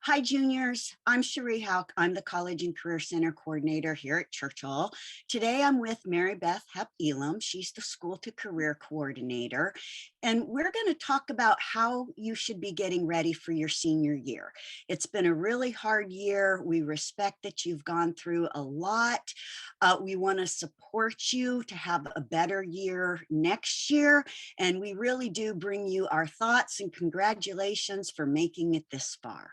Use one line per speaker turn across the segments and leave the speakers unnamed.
Hi, juniors. I'm Cherie Hauk. I'm the College and Career Center coordinator here at Churchill. Today, I'm with Mary Beth Hepp Elam. She's the School to Career coordinator. And we're going to talk about how you should be getting ready for your senior year. It's been a really hard year. We respect that you've gone through a lot. We want to support you to have a better year next year. And we really do bring you our thoughts and congratulations for making it this far.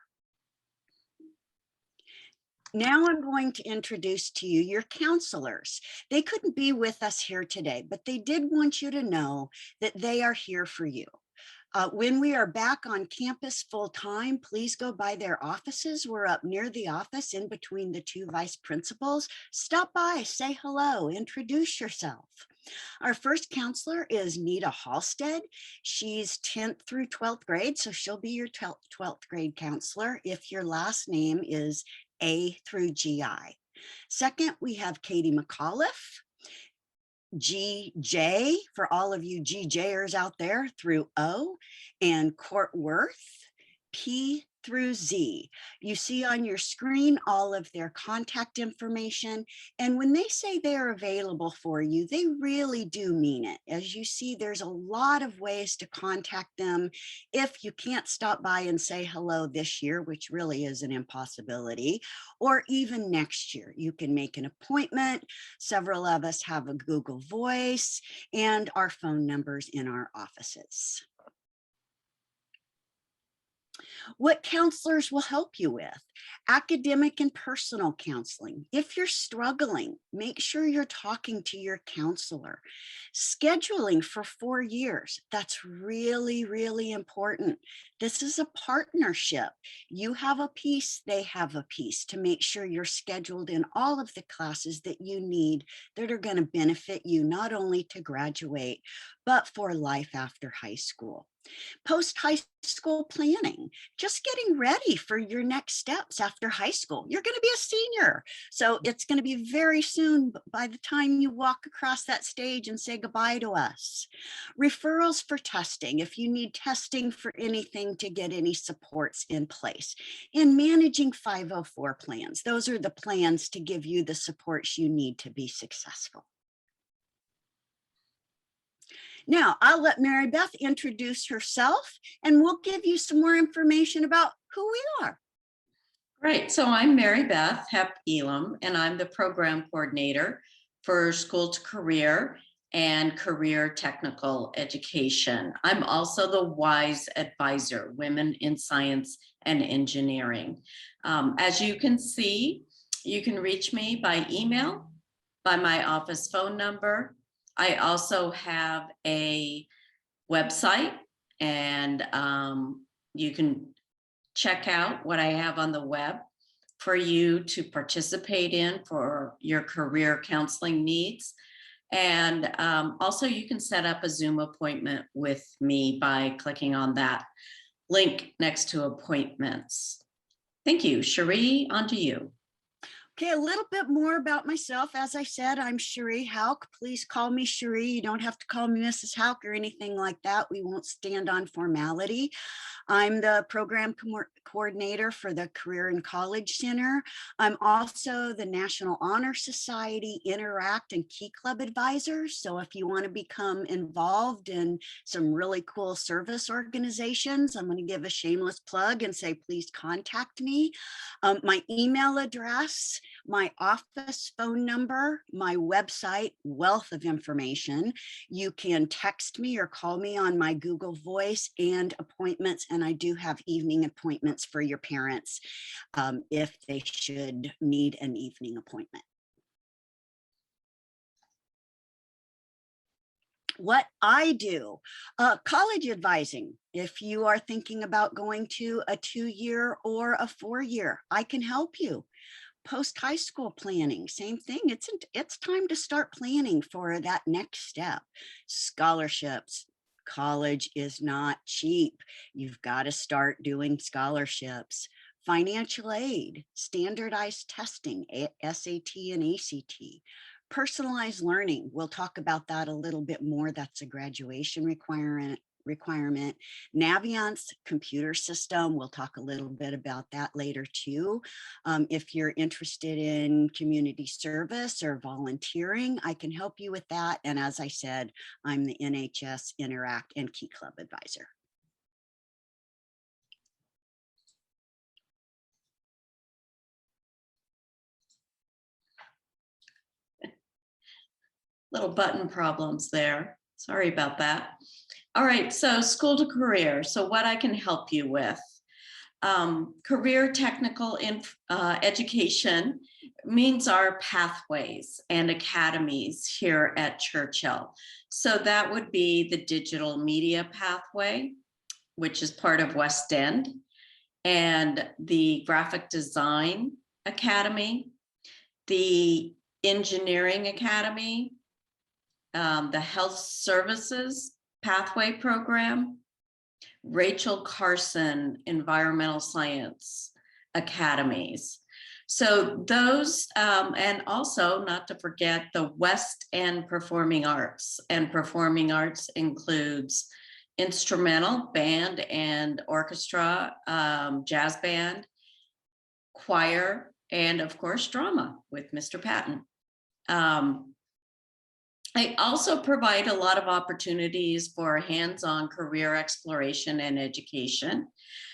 Now I'm going to introduce to you your counselors. They couldn't be with us here today, but they did want you to know that they are here for you. When we are back on campus full time, please go by their offices. We're up near the office in between the two vice principals. Stop by, say hello, introduce yourself. Our first counselor is Nita Halstead. She's 10th through 12th grade, so she'll be your 12th grade counselor if your last name is A through GI. Second, we have Katie McAuliffe. GJ, for all of you GJers out there, through O, and Court Worth, P through Z. You see on your screen all of their contact information. And when they say they're available for you, they really do mean it. As you see, there's a lot of ways to contact them. If you can't stop by and say hello this year, which really is an impossibility, or even next year, you can make an appointment. Several of us have a Google Voice and our phone numbers in our offices. What counselors will help you with? Academic and personal counseling. If you're struggling, make sure you're talking to your counselor. Scheduling for 4 years. That's really, really important. This is a partnership. You have a piece, they have a piece to make sure you're scheduled in all of the classes that you need that are going to benefit you not only to graduate, but for life after high school. Post-high school planning, just getting ready for your next steps after high school. You're going to be a senior, so it's going to be very soon by the time you walk across that stage and say goodbye to us. Referrals for testing, if you need testing for anything to get any supports in place. And managing 504 plans. Those are the plans to give you the supports you need to be successful. Now, I'll let Mary Beth introduce herself and we'll give you some more information about who we are.
Great. So I'm Mary Beth Hepp Elam, and I'm the program coordinator for School to Career and Career Technical Education. I'm also the WISE advisor, Women in Science and Engineering. As you can see, you can reach me by email, by my office phone number. I also have a website, and you can check out what I have on the web for you to participate in for your career counseling needs. And also you can set up a Zoom appointment with me by clicking on that link next to appointments. Thank you. Cherie, on to you.
Okay, a little bit more about myself. As I said, I'm Cherie Hauk. Please call me Cherie. You don't have to call me Mrs. Hauk or anything like that. We won't stand on formality. I'm the program coordinator for the Career and College Center. I'm also the National Honor Society Interact and Key Club advisor. So if you want to become involved in some really cool service organizations, I'm going to give a shameless plug and say, please contact me. My email address, my office phone number, my website, wealth of information. You can text me or call me on my Google Voice, and appointments. And I do have evening appointments for your parents if they should need an evening appointment. What I do, college advising. If you are thinking about going to a 2-year or a 4-year, I can help you. Post-high school planning, same thing. It's time to start planning for that next step. Scholarships. College is not cheap. You've got to start doing scholarships. Financial aid, standardized testing, SAT and ACT. Personalized learning, we'll talk about that a little bit more. That's a graduation requirement requirement. Naviance computer system, we'll talk a little bit about that later too. If you're interested in community service or volunteering, I can help you with that. And as I said, I'm the NHS Interact and Key Club advisor.
Little button problems there. Sorry about that. All right, so school to career. So what I can help you with. Career technical education means our pathways and academies here at Churchill. So that would be the digital media pathway, which is part of West End, and the graphic design academy, the engineering academy, the health services pathway program, Rachel Carson Environmental Science Academies. So those, and also not to forget the West End Performing Arts, and performing arts includes instrumental, band and orchestra, jazz band, choir, and of course drama with Mr. Patton. I also provide a lot of opportunities for hands-on career exploration and education.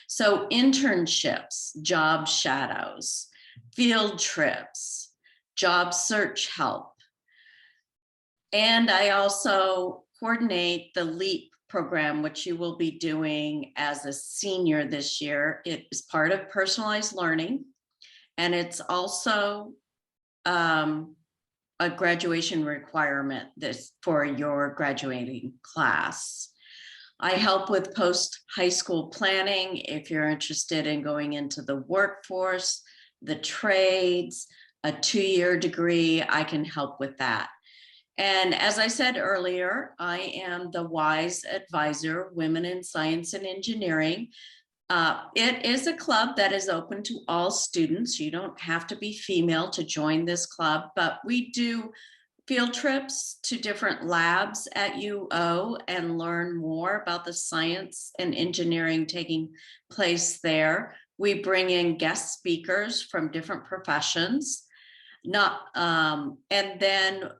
So internships, job shadows, field trips, job search help. And I also coordinate the LEAP program, which you will be doing as a senior this year. It is part of personalized learning, and it's also a graduation requirement this for your graduating class. I help with post-high school planning if you're interested in going into the workforce, the trades, a 2-year degree, I can help with that. And as I said earlier, I am the WISE advisor, Women in Science and Engineering. It is a club that is open to all students. You don't have to be female to join this club, but we do field trips to different labs at UO and learn more about the science and engineering taking place there. We bring in guest speakers from different professions. And then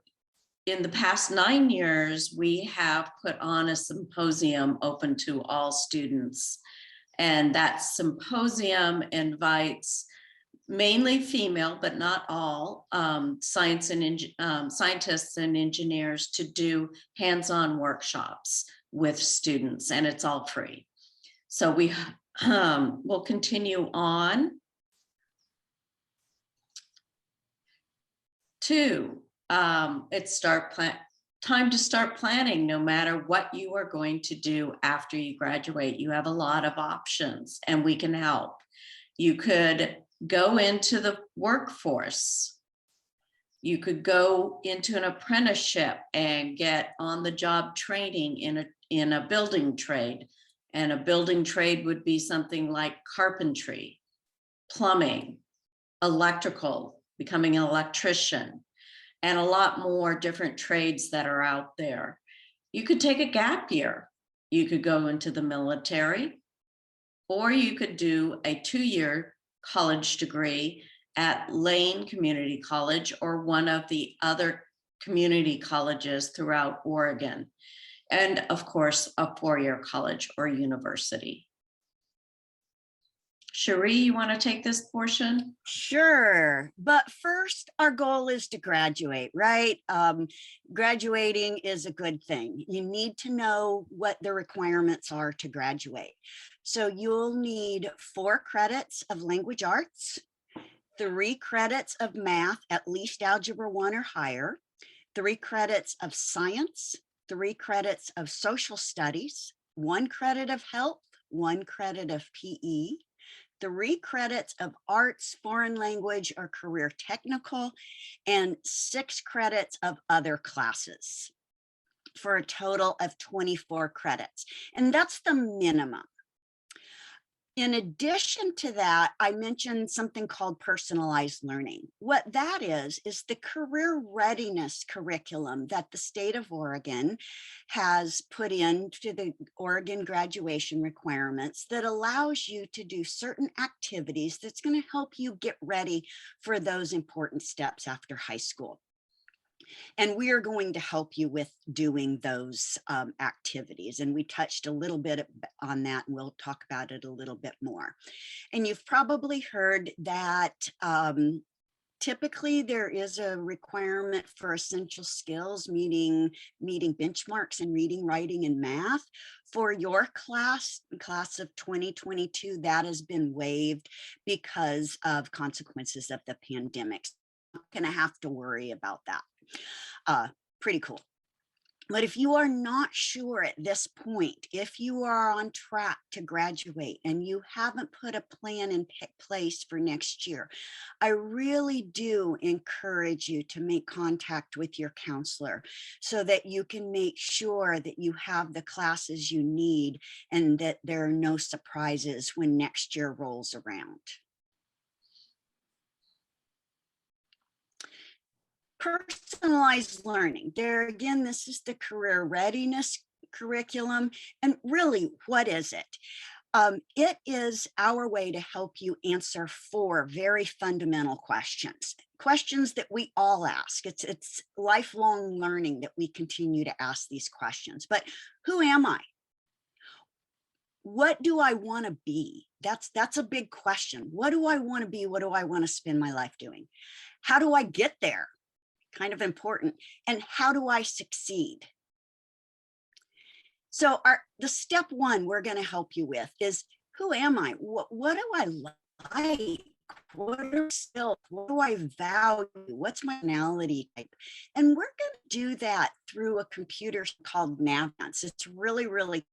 in the past 9 years, we have put on a symposium open to all students. And that symposium invites mainly female, but not all, scientists and engineers to do hands-on workshops with students, and it's all free. So we will continue on to it's time to start planning. No matter what you are going to do after you graduate, you have a lot of options and we can help. You could go into the workforce. You could go into an apprenticeship and get on the job training in a building trade. And a building trade would be something like carpentry, plumbing, electrical, becoming an electrician, and a lot more different trades that are out there. You could take a gap year. You could go into the military, or you could do a 2-year college degree at Lane Community College or one of the other community colleges throughout Oregon. And of course, a 4-year college or university. Cherie, you want to take this portion?
Sure. But first, our goal is to graduate, right? Graduating is a good thing. You need to know what the requirements are to graduate. So you'll need 4 credits of language arts, 3 credits of math, at least algebra 1 or higher, 3 credits of science, 3 credits of social studies, 1 credit of health, 1 credit of PE, 3 credits of arts, foreign language, or career technical, and 6 credits of other classes for a total of 24 credits. And that's the minimum. In addition to that, I mentioned something called personalized learning. What that is the career readiness curriculum that the state of Oregon has put into the Oregon graduation requirements that allows you to do certain activities that's going to help you get ready for those important steps after high school. And we are going to help you with doing those activities. And we touched a little bit on that, and we'll talk about it a little bit more. And you've probably heard that typically there is a requirement for essential skills, meeting benchmarks in reading, writing, and math. For your class of 2022, that has been waived because of consequences of the pandemic. Not going to have to worry about that. Pretty cool. But if you are not sure at this point, if you are on track to graduate and you haven't put a plan in place for next year, I really do encourage you to make contact with your counselor so that you can make sure that you have the classes you need and that there are no surprises when next year rolls around. Personalized learning. There again, this is the career readiness curriculum. And really, what is it? It is our way to help you answer 4 very fundamental questions that we all ask. It's lifelong learning that we continue to ask these questions. But who am I? What do I want to be? That's a big question. What do I want to be? What do I want to spend my life doing? How do I get there? Kind of important. And how do I succeed? So the step 1 we're going to help you with is, who am I? What do I like? What are skills? What do I value? What's my personality type? And we're going to do that through a computer called Navance. It's really, really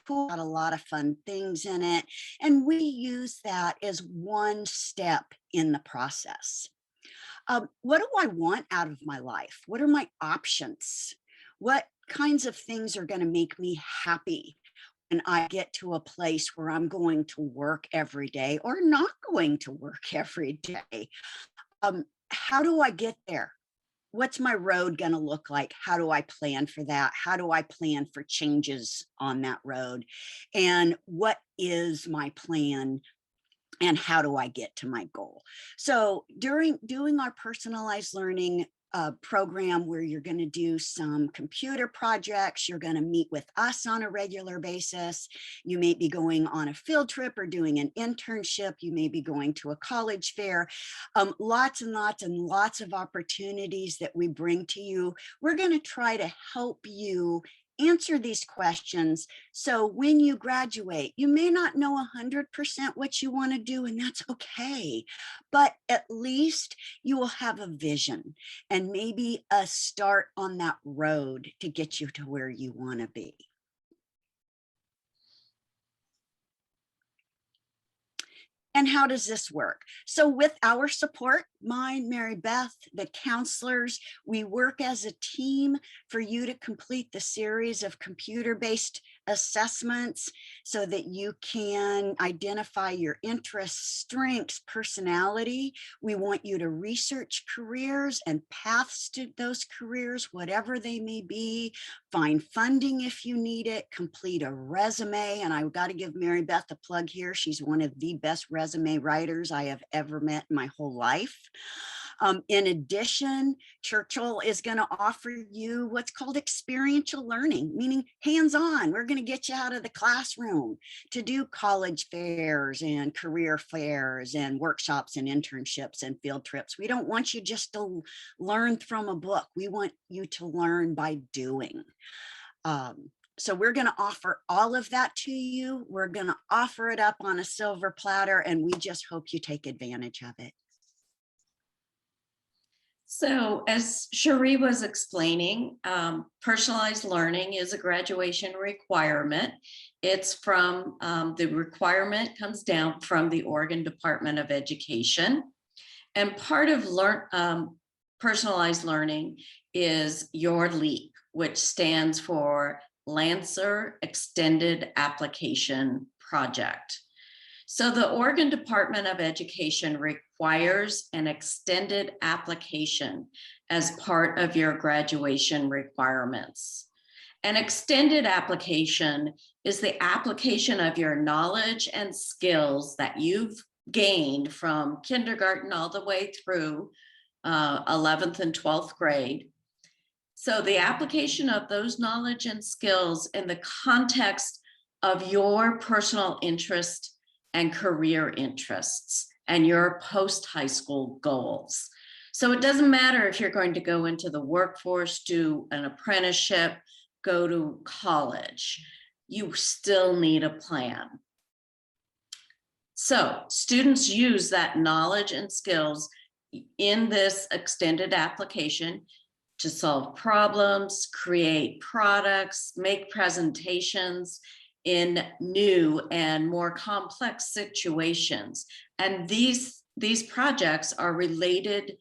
cool. Got a lot of fun things in it. And we use that as one step in the process. What do I want out of my life? What are my options? What kinds of things are going to make me happy when I get to a place where I'm going to work every day or not going to work every day? How do I get there? What's my road going to look like? How do I plan for that? How do I plan for changes on that road? And what is my plan? And how do I get to my goal? So during doing our personalized learning program, where you're going to do some computer projects, you're going to meet with us on a regular basis. You may be going on a field trip or doing an internship. You may be going to a college fair. Lots and lots and lots of opportunities that we bring to you. We're going to try to help you answer these questions. So when you graduate, you may not know 100% what you want to do, and that's okay. But at least you will have a vision and maybe a start on that road to get you to where you want to be. And how does this work? So with our support, mine, Mary Beth, the counselors, we work as a team for you to complete the series of computer-based assessments so that you can identify your interests, strengths, personality. We want you to research careers and paths to those careers, whatever they may be, find funding if you need it, complete a resume. And I've got to give Mary Beth a plug here. She's one of the best resume writers I have ever met in my whole life. In addition, Churchill is going to offer you what's called experiential learning, meaning hands-on. We're going to get you out of the classroom to do college fairs and career fairs and workshops and internships and field trips. We don't want you just to learn from a book. We want you to learn by doing. So we're going to offer all of that to you. We're going to offer it up on a silver platter, and we just hope you take advantage of it.
So as Cherie was explaining, personalized learning is a graduation requirement. It's from, the requirement comes down from the Oregon Department of Education. And part of personalized learning is your LEAP, which stands for Lancer Extended Application Project. So the Oregon Department of Education requires an extended application as part of your graduation requirements. An extended application is the application of your knowledge and skills that you've gained from kindergarten all the way through 11th and 12th grade. So the application of those knowledge and skills in the context of your personal interest and career interests and your post-high school goals. So it doesn't matter if you're going to go into the workforce, do an apprenticeship, go to college, you still need a plan. So students use that knowledge and skills in this extended application to solve problems, create products, make presentations in new and more complex situations. And these projects are related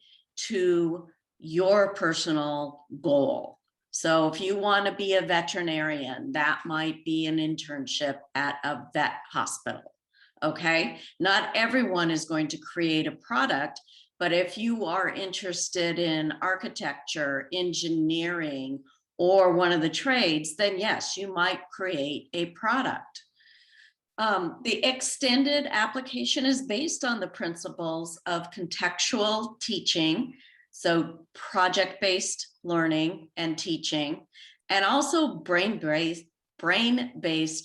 to your personal goal. So if you want to be a veterinarian, that might be an internship at a vet hospital. Okay, not everyone is going to create a product, but if you are interested in architecture, engineering, or one of the trades, then yes, you might create a product. The extended application is based on the principles of contextual teaching, so project-based learning and teaching, and also brain-based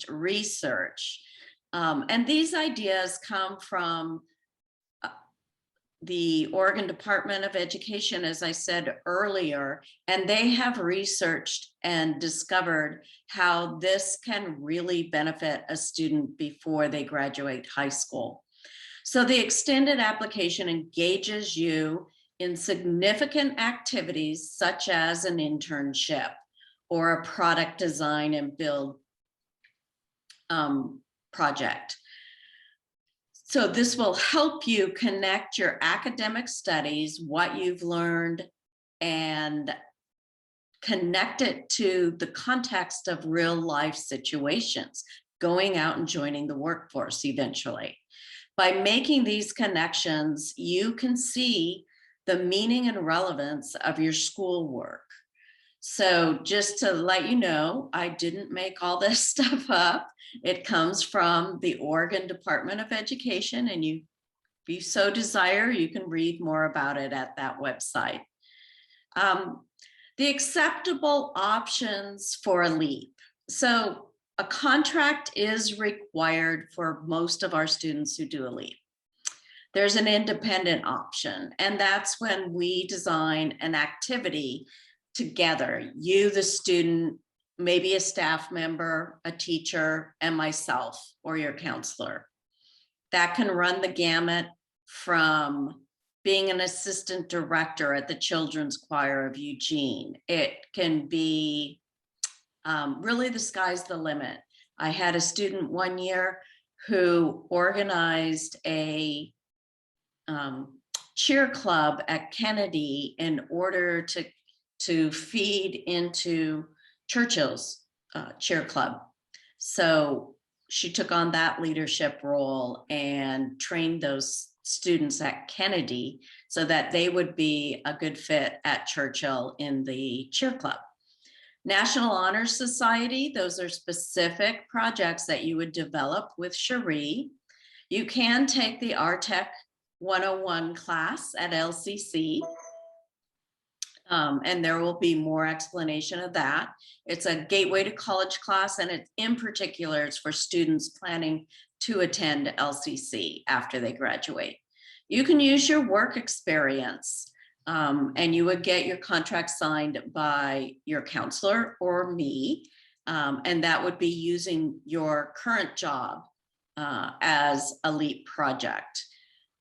research. And these ideas come from the Oregon Department of Education, as I said earlier, and they have researched and discovered how this can really benefit a student before they graduate high school. So the extended application engages you in significant activities such as an internship or a product design and build project. So this will help you connect your academic studies, what you've learned, and connect it to the context of real life situations, going out and joining the workforce eventually. By making these connections, you can see the meaning and relevance of your schoolwork. So just to let you know, I didn't make all this stuff up. It comes from the Oregon Department of Education, and if you so desire, you can read more about it at that website. The acceptable options for a LEAP. So a contract is required for most of our students who do a LEAP. There's an independent option, and that's when we design an activity together, you, the student, maybe a staff member, a teacher, and myself or your counselor. That can run the gamut from being an assistant director at the Children's Choir of Eugene. It can be really the sky's the limit. I had a student one year who organized a cheer club at Kennedy in order to feed into Churchill's cheer club. So she took on that leadership role and trained those students at Kennedy so that they would be a good fit at Churchill in the cheer club. National Honor Society, those are specific projects that you would develop with Cherie. You can take the RTech 101 class at LCC. And there will be more explanation of that. It's a gateway to college class, and in particular, it's for students planning to attend LCC after they graduate. You can use your work experience, and you would get your contract signed by your counselor or me, and that would be using your current job as a LEAP project.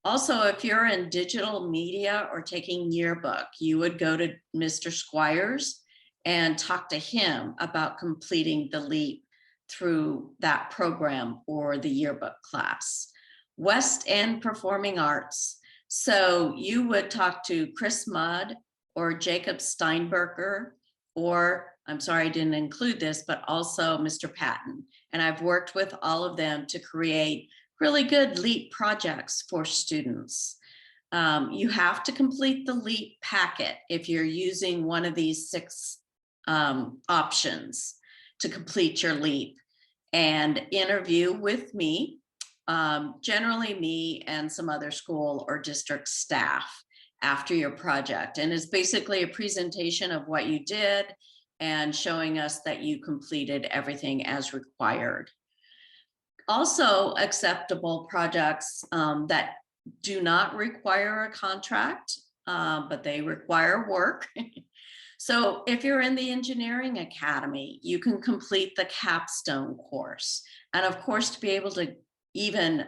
Also, if you're in digital media or taking yearbook, you would go to Mr. Squires and talk to him about completing the LEAP through that program or the yearbook class. West End Performing Arts. So you would talk to Chris Mudd or Jacob Steinberger, or I'm sorry, I didn't include this, but also Mr. Patton. And I've worked with all of them to create really good LEAP projects for students. You have to complete the LEAP packet if you're using one of these 6 options to complete your LEAP, and interview with me, generally me and some other school or district staff after your project. And it's basically a presentation of what you did and showing us that you completed everything as required. Also, acceptable projects that do not require a contract, but they require work. So if you're in the engineering academy, you can complete the capstone course. And of course, to be able to even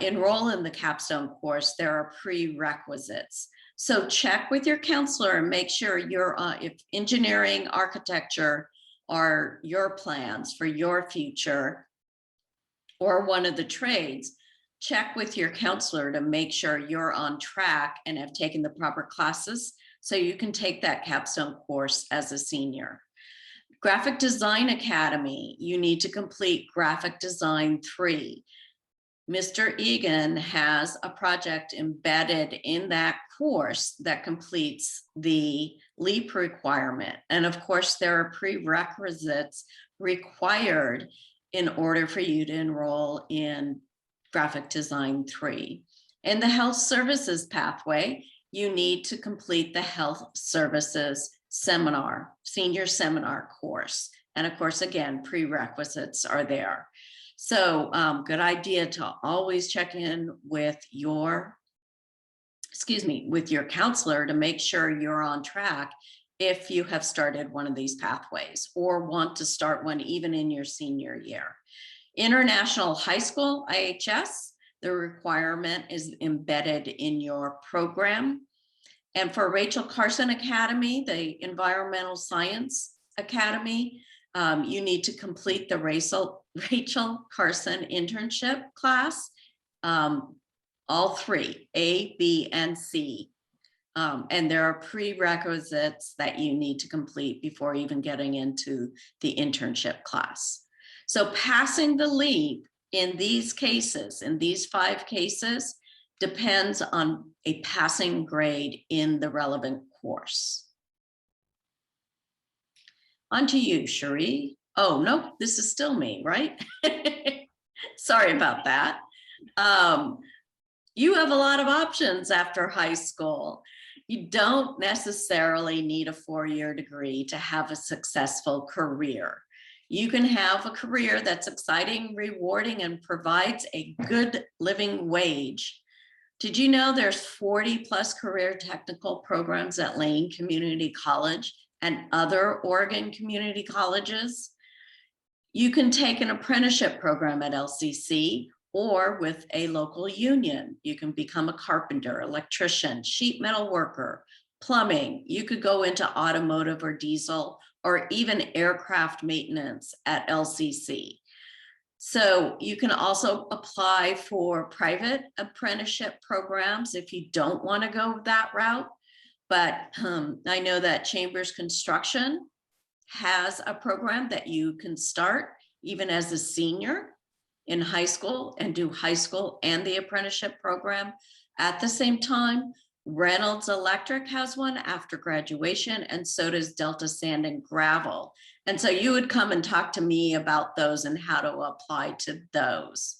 enroll in the capstone course, there are prerequisites. So check with your counselor and make sure you're, if engineering, architecture are your plans for your future, or one of the trades, check with your counselor to make sure you're on track and have taken the proper classes so you can take that capstone course as a senior. Graphic Design Academy, you need to complete Graphic Design 3. Mr. Egan has a project embedded in that course that completes the LEAP requirement. And of course, there are prerequisites required in order for you to enroll in Graphic Design 3. In the health services pathway, you need to complete the health services seminar, senior seminar course. And of course, again, prerequisites are there. So good idea to always check in with your, with your counselor to make sure you're on track if you have started one of these pathways or want to start one even in your senior year. International High School, IHS, the requirement is embedded in your program. And for Rachel Carson Academy, the Environmental Science Academy, you need to complete the Rachel Carson internship class, all 3, A, B, and C. And there are prerequisites that you need to complete before even getting into the internship class. So passing the LEAP in these cases, in these 5 cases, depends on a passing grade in the relevant course. On to you, Cherie. Oh, no, this is still me, right? Sorry about that. You have a lot of options after high school. You don't necessarily need a 4-year degree to have a successful career. You can have a career that's exciting, rewarding, and provides a good living wage. Did you know there's 40+ career technical programs at Lane Community College and other Oregon community colleges? You can take an apprenticeship program at LCC or with a local union. You can become a carpenter, electrician, sheet metal worker, plumbing. You could go into automotive or diesel or even aircraft maintenance at LCC. So you can also apply for private apprenticeship programs if you don't want to go that route. But I know that Chambers Construction has a program that you can start even as a senior in high school and do high school and the apprenticeship program at the same time. Reynolds Electric has one after graduation, and so does Delta Sand and Gravel. And so you would come and talk to me about those and how to apply to those.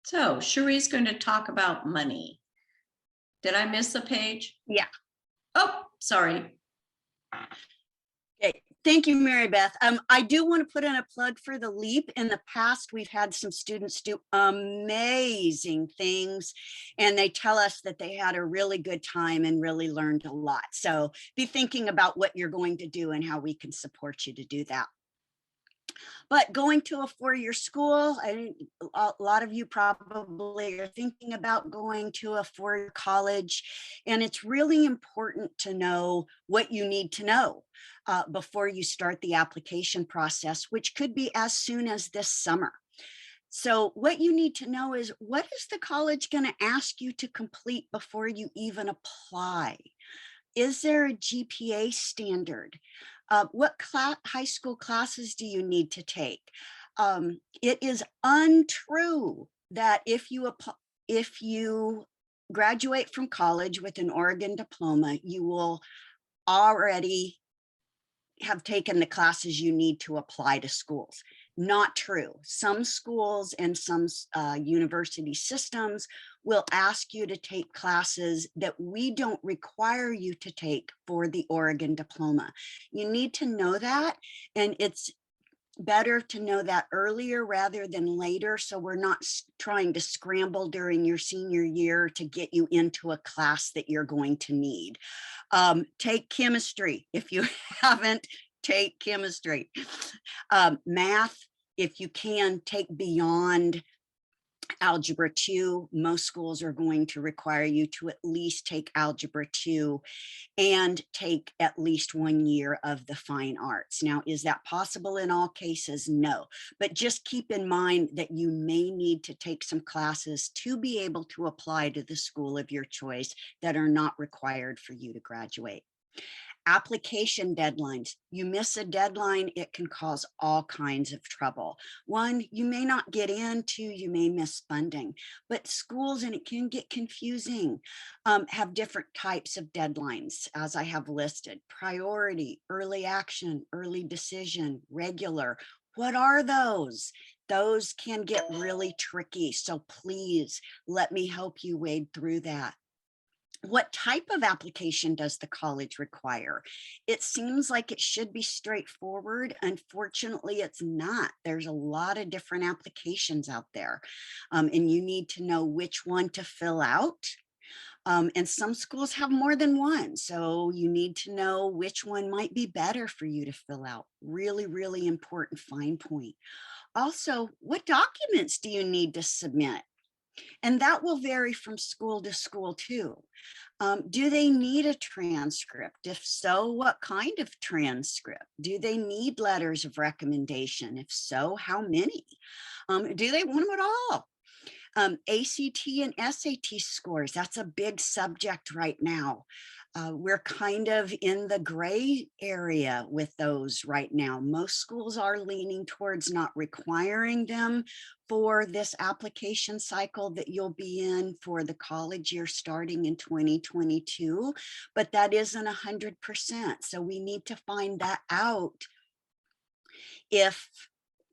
So Cherie's going to talk about money. Did I miss a page?
Yeah.
Oh, sorry.
Okay. Thank you, Mary Beth. I do want to put in a plug for the LEAP. In the past, we've had some students do amazing things, and they tell us that they had a really good time and really learned a lot. So be thinking about what you're going to do and how we can support you to do that. But going to a 4-year school, a lot of you probably are thinking about going to a 4-year college, and it's really important to know what you need to know before you start the application process, which could be as soon as this summer. So what you need to know is, what is the college going to ask you to complete before you even apply? Is there a GPA standard? What high school classes do you need to take? It is untrue that if you graduate from college with an Oregon diploma, you will already have taken the classes you need to apply to schools. Not true. Some schools and some university systems will ask you to take classes that we don't require you to take for the Oregon diploma. You need to know that, and it's better to know that earlier rather than later, so we're not trying to scramble during your senior year to get you into a class that you're going to need. Take chemistry if you haven't. Take chemistry. Math, if you can, take beyond Algebra 2. Most schools are going to require you to at least take Algebra 2 and take at least 1 year of the fine arts. Now, is that possible in all cases? No, but just keep in mind that you may need to take some classes to be able to apply to the school of your choice that are not required for you to graduate. Application deadlines. You miss a deadline, it can cause all kinds of trouble. One, you may not get in. Two, you may miss funding. But schools, and it can get confusing, have different types of deadlines, as I have listed: priority, early action, early decision, regular. What are those? Those can get really tricky. So please let me help you wade through that. What type of application does the college require? It seems like it should be straightforward. Unfortunately, it's not. There's a lot of different applications out there, and you need to know which one to fill out. And some schools have more than one, so you need to know which one might be better for you to fill out. Really, really important fine point. Also, what documents do you need to submit? And that will vary from school to school too. Do they need a transcript? If so, what kind of transcript? Do they need letters of recommendation? If so, how many? Do they want them at all? ACT and SAT scores, that's a big subject right now. We're kind of in the gray area with those right now. Most schools are leaning towards not requiring them for this application cycle that you'll be in for the college year starting in 2022, but that isn't 100%. So we need to find that out if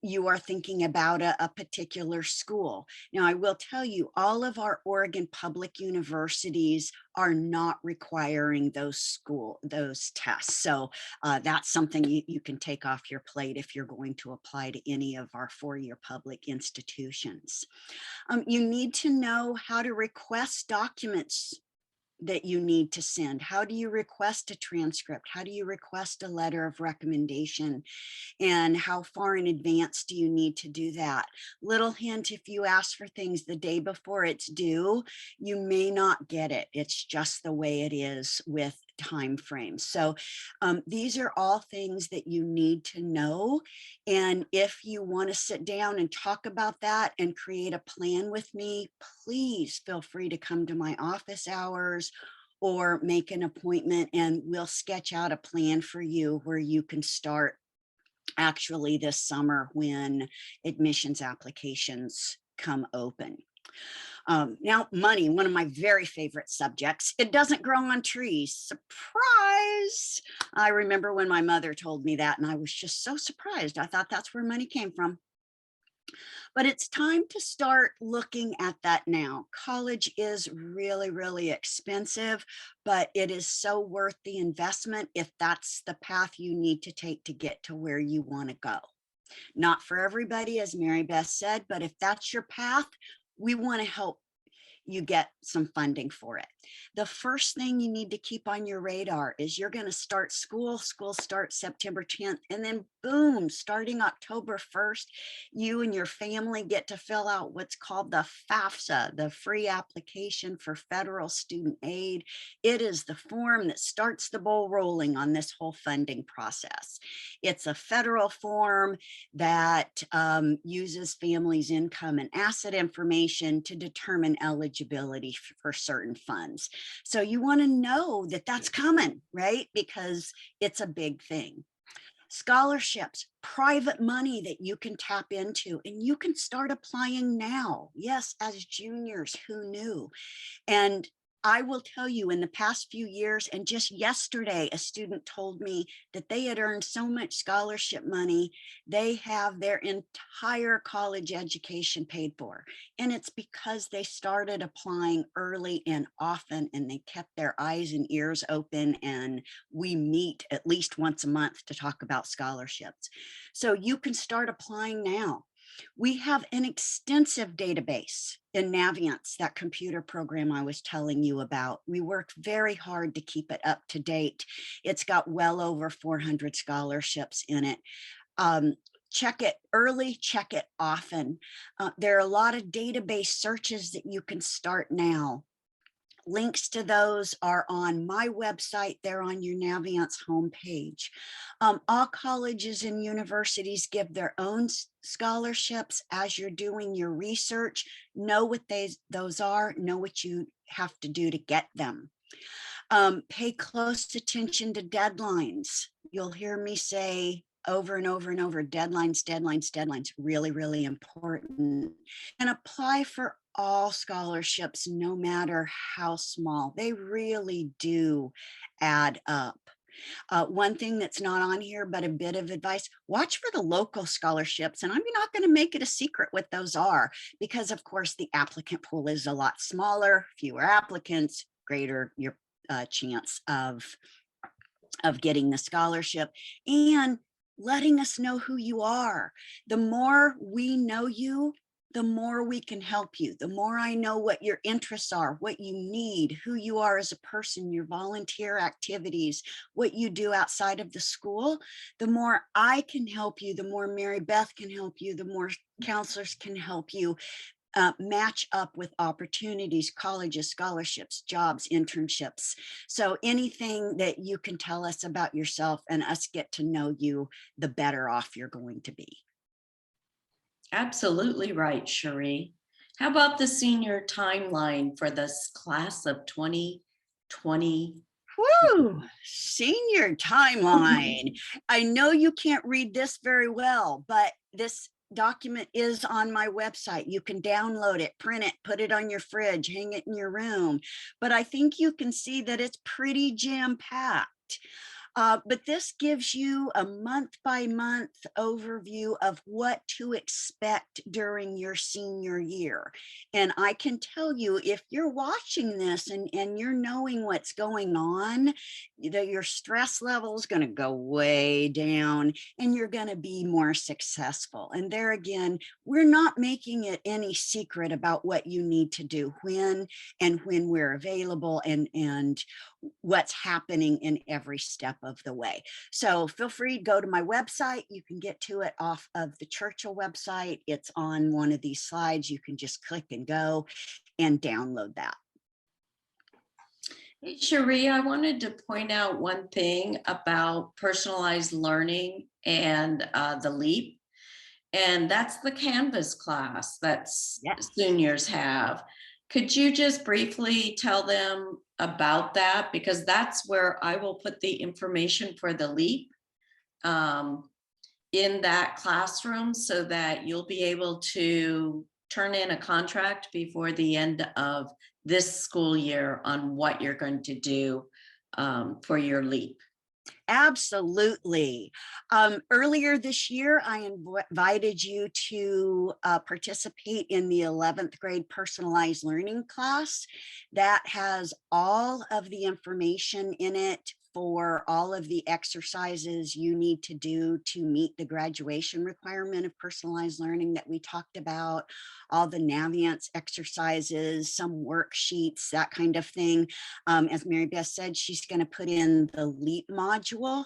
you are thinking about a particular school. Now, I will tell you, all of our Oregon public universities are not requiring those tests. So that's something you can take off your plate if you're going to apply to any of our four-year public institutions. You need to know how to request documents that you need to send. How do you request a transcript? How do you request a letter of recommendation? And how far in advance do you need to do that? Little hint, if you ask for things the day before it's due, you may not get it. It's just the way it is with time frames. So these are all things that you need to know. And if you want to sit down and talk about that and create a plan with me, please feel free to come to my office hours or make an appointment, and we'll sketch out a plan for you where you can start actually this summer when admissions applications come open. Now, money, one of my very favorite subjects. It doesn't grow on trees. Surprise! I remember when my mother told me that, and I was just so surprised. I thought that's where money came from. But it's time to start looking at that now. College is really, really expensive, but it is so worth the investment if that's the path you need to take to get to where you want to go. Not for everybody, as Mary Beth said, but if that's your path, we want to help you get some funding for it. The first thing you need to keep on your radar is you're going to start school. School starts September 10th, and then boom, starting October 1st, you and your family get to fill out what's called the FAFSA, the Free Application for Federal Student Aid. It is the form that starts the ball rolling on this whole funding process. It's a federal form that uses families' income and asset information to determine eligibility for certain funds. funds. So you want to know that that's coming, right? Because it's a big thing. Scholarships, private money that you can tap into, and you can start applying now. Yes, as juniors, who knew? And I will tell you, in the past few years, and just yesterday, a student told me that they had earned so much scholarship money, they have their entire college education paid for. And it's because they started applying early and often, and they kept their eyes and ears open. And we meet at least once a month to talk about scholarships. So you can start applying now. We have an extensive database in Naviance, that computer program I was telling you about. We work very hard to keep it up to date. It's got well over 400 scholarships in it. Check it early, check it often. There are a lot of database searches that you can start now. Links to those are on my website. They're on your Naviance homepage. All colleges and universities give their own scholarships. As you're doing your research, know what those are, know what you have to do to get them. Pay close attention to deadlines. You'll hear me say over and over and over, deadlines, deadlines, deadlines, really, really important. And apply for all scholarships, no matter how small. They really do add up. One thing that's not on here, but a bit of advice, watch for the local scholarships. And I'm not going to make it a secret what those are, because of course the applicant pool is a lot smaller, fewer applicants, greater your chance of getting the scholarship, and letting us know who you are. The more we know you, the more we can help you. The more I know what your interests are, what you need, who you are as a person, your volunteer activities, what you do outside of the school, the more I can help you, the more Mary Beth can help you, the more counselors can help you match up with opportunities, colleges, scholarships, jobs, internships. So anything that you can tell us about yourself and us get to know you, the better off you're going to be.
Absolutely right, Cherie. How about the senior timeline for this class of 2020?
Woo! Senior timeline. I know you can't read this very well, but this document is on my website. You can download it, print it, put it on your fridge, hang it in your room. But I think you can see that it's pretty jam-packed. But this gives you a month-by-month overview of what to expect during your senior year. And I can tell you, if you're watching this and you're knowing what's going on, your stress level is going to go way down and you're going to be more successful. And there again, we're not making it any secret about what you need to do when we're available and what's happening in every step of the way. So feel free to go to my website. You can get to it off of the Churchill website. It's on one of these slides. You can just click and go and download that.
Hey, Cherie, I wanted to point out one thing about personalized learning and the LEAP, and that's the Canvas class that
Yes.
seniors have. Could you just briefly tell them about that? Because that's where I will put the information for the LEAP in that classroom so that you'll be able to turn in a contract before the end of this school year on what you're going to do for your LEAP.
Absolutely. Earlier this year, I invited you to participate in the 11th grade personalized learning class. That has all of the information in it for all of the exercises you need to do to meet the graduation requirement of personalized learning that we talked about, all the Naviance exercises, some worksheets, that kind of thing. As Mary Beth said, she's going to put in the LEAP module,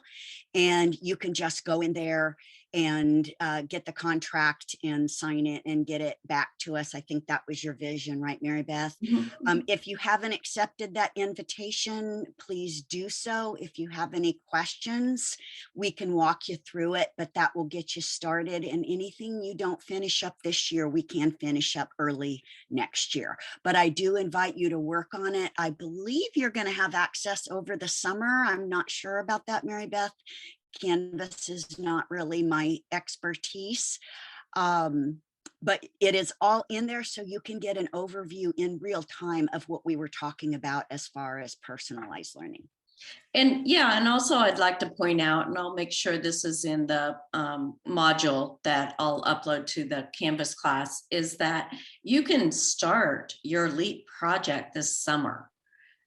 and you can just go in there and get the contract and sign it and get it back to us. I think that was your vision, right, Mary Beth?
Mhm.
If you haven't accepted that invitation, please do so. If you have any questions, we can walk you through it, but that will get you started. And anything you don't finish up this year, we can finish up early next year. But I do invite you to work on it. I believe you're going to have access over the summer. I'm not sure about that, Mary Beth. Canvas is not really my expertise. But it is all in there so you can get an overview in real time of what we were talking about as far as personalized learning.
And yeah, and also I'd like to point out, and I'll make sure this is in the module that I'll upload to the Canvas class, is that you can start your LEAP project this summer.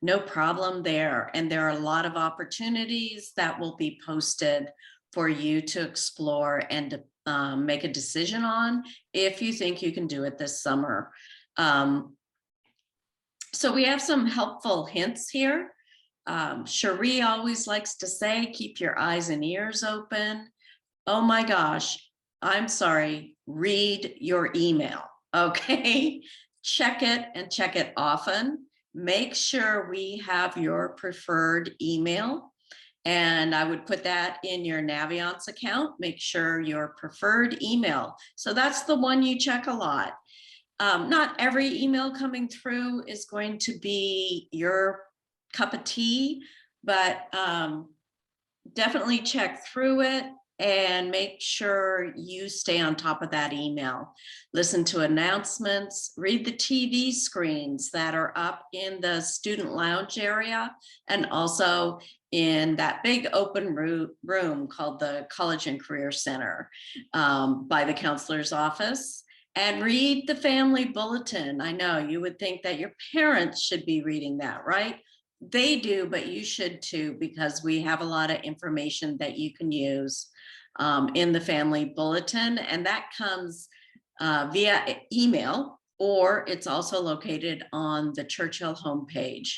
No problem there. And there are a lot of opportunities that will be posted for you to explore and to make a decision on if you think you can do it this summer. So we have some helpful hints here. Cherie always likes to say, keep your eyes and ears open. Oh my gosh, I'm sorry, read your email, okay? Check it and check it often. Make sure we have your preferred email. And I would put that in your Naviance account. Make sure your preferred email. So that's the one you check a lot. Not every email coming through is going to be your cup of tea, but definitely check through it and make sure you stay on top of that email. Listen to announcements, read the TV screens that are up in the student lounge area, and also in that big open room called the College and Career Center by the counselor's office. And read the family bulletin. I know you would think that your parents should be reading that, right? They do, but you should too, because we have a lot of information that you can use in the family bulletin, and that comes via email, or it's also located on the Churchill homepage.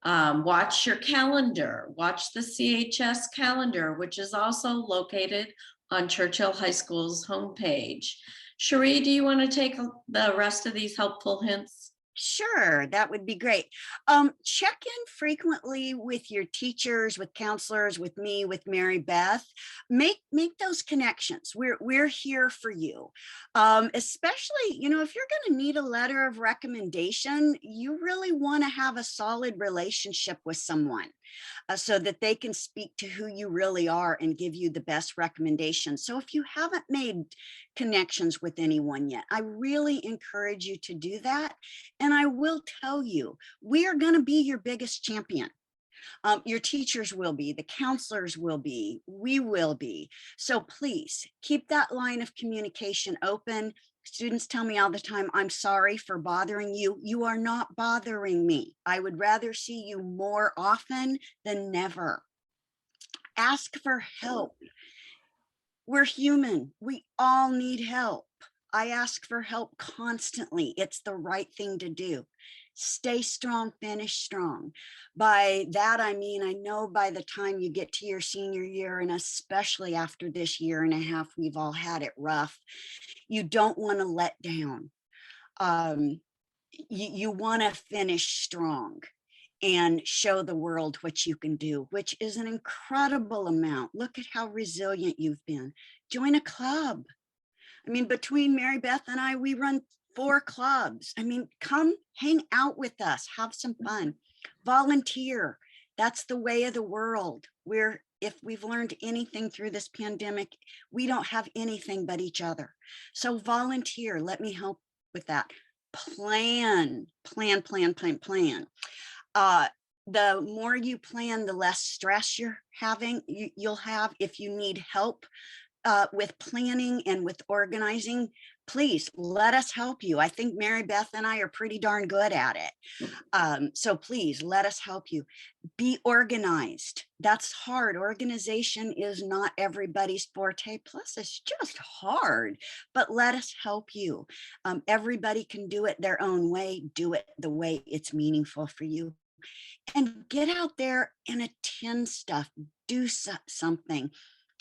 Watch your calendar, watch the CHS calendar, which is also located on Churchill High School's homepage. Cherie, do you want to take the rest of these helpful hints?
Sure, that would be great. Check in frequently with your teachers, with counselors, with me, with Mary Beth. Make those connections. We're here for you. Especially, if you're going to need a letter of recommendation, you really want to have a solid relationship with someone so that they can speak to who you really are and give you the best recommendations. So if you haven't made connections with anyone yet, I really encourage you to do that. And I will tell you, we are going to be your biggest champion. Your teachers will be, the counselors will be, we will be. So please keep that line of communication open. Students tell me all the time, I'm sorry for bothering you. You are not bothering me. I would rather see you more often than never. Ask for help. We're human. We all need help. I ask for help constantly. It's the right thing to do. Stay strong, finish strong. By that, I mean, I know by the time you get to your senior year, and especially after this year and a half, we've all had it rough. You don't want to let down. You want to finish strong and show the world what you can do, which is an incredible amount. Look at how resilient you've been. Join a club. I mean, between Mary Beth and I, we run 4 clubs. I mean, come hang out with us, have some fun, volunteer. That's the way of the world. If we've learned anything through this pandemic, we don't have anything but each other. So volunteer, let me help with that. Plan. The more you plan, the less stress you'll have. If you need help with planning and with organizing, please let us help you. I think Mary Beth and I are pretty darn good at it. So please let us help you. Be organized. That's hard. Organization is not everybody's forte. Plus, it's just hard, but let us help you. Everybody can do it their own way. Do it the way it's meaningful for you. And get out there and attend stuff. Do something.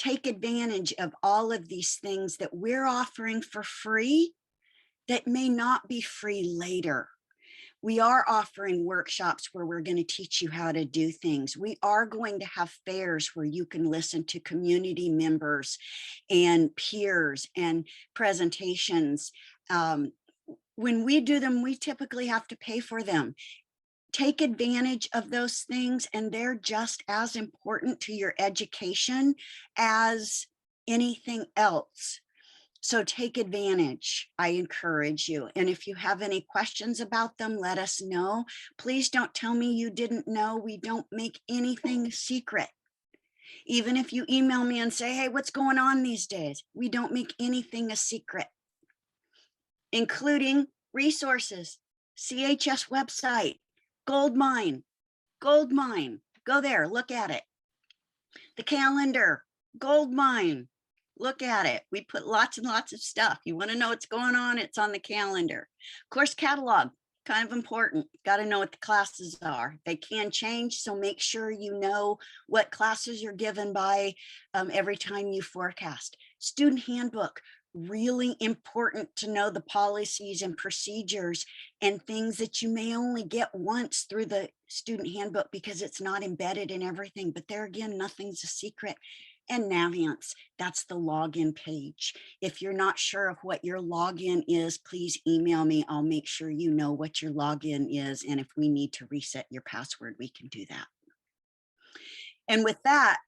take advantage of all of these things that we're offering for free that may not be free later. We are offering workshops where we're going to teach you how to do things. We are going to have fairs where you can listen to community members and peers and presentations. When we do them, we typically have to pay for them. Take advantage of those things, and they're just as important to your education as anything else. So take advantage. I encourage you. And if you have any questions about them, let us know. Please don't tell me you didn't know. We don't make anything secret. Even if you email me and say, hey, what's going on these days? We don't make anything a secret, including resources, CHS website, Goldmine, Goldmine. Go there, look at it. The calendar, Goldmine. Look at it. We put lots and lots of stuff. You want to know what's going on? It's on the calendar. Course catalog, kind of important. Got to know what the classes are. They can change, so make sure you know what classes you're given by every time you forecast. Student handbook, really important to know the policies and procedures and things that you may only get once through the student handbook because it's not embedded in everything. But there again, nothing's a secret. And Navient, that's the login page. If you're not sure of what your login is, please email me. I'll make sure you know what your login is. And if we need to reset your password, we can do that. And with that,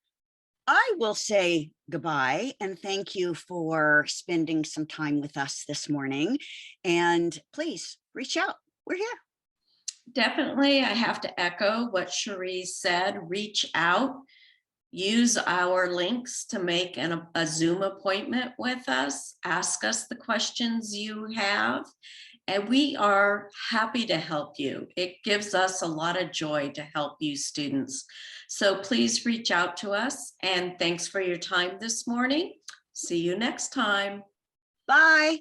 I will say goodbye and thank you for spending some time with us this morning. And please reach out. We're here.
Definitely, I have to echo what Cherie said. Reach out. Use our links to make a Zoom appointment with us. Ask us the questions you have, and we are happy to help you. It gives us a lot of joy to help you students. So please reach out to us, and thanks for your time this morning. See you next time.
Bye.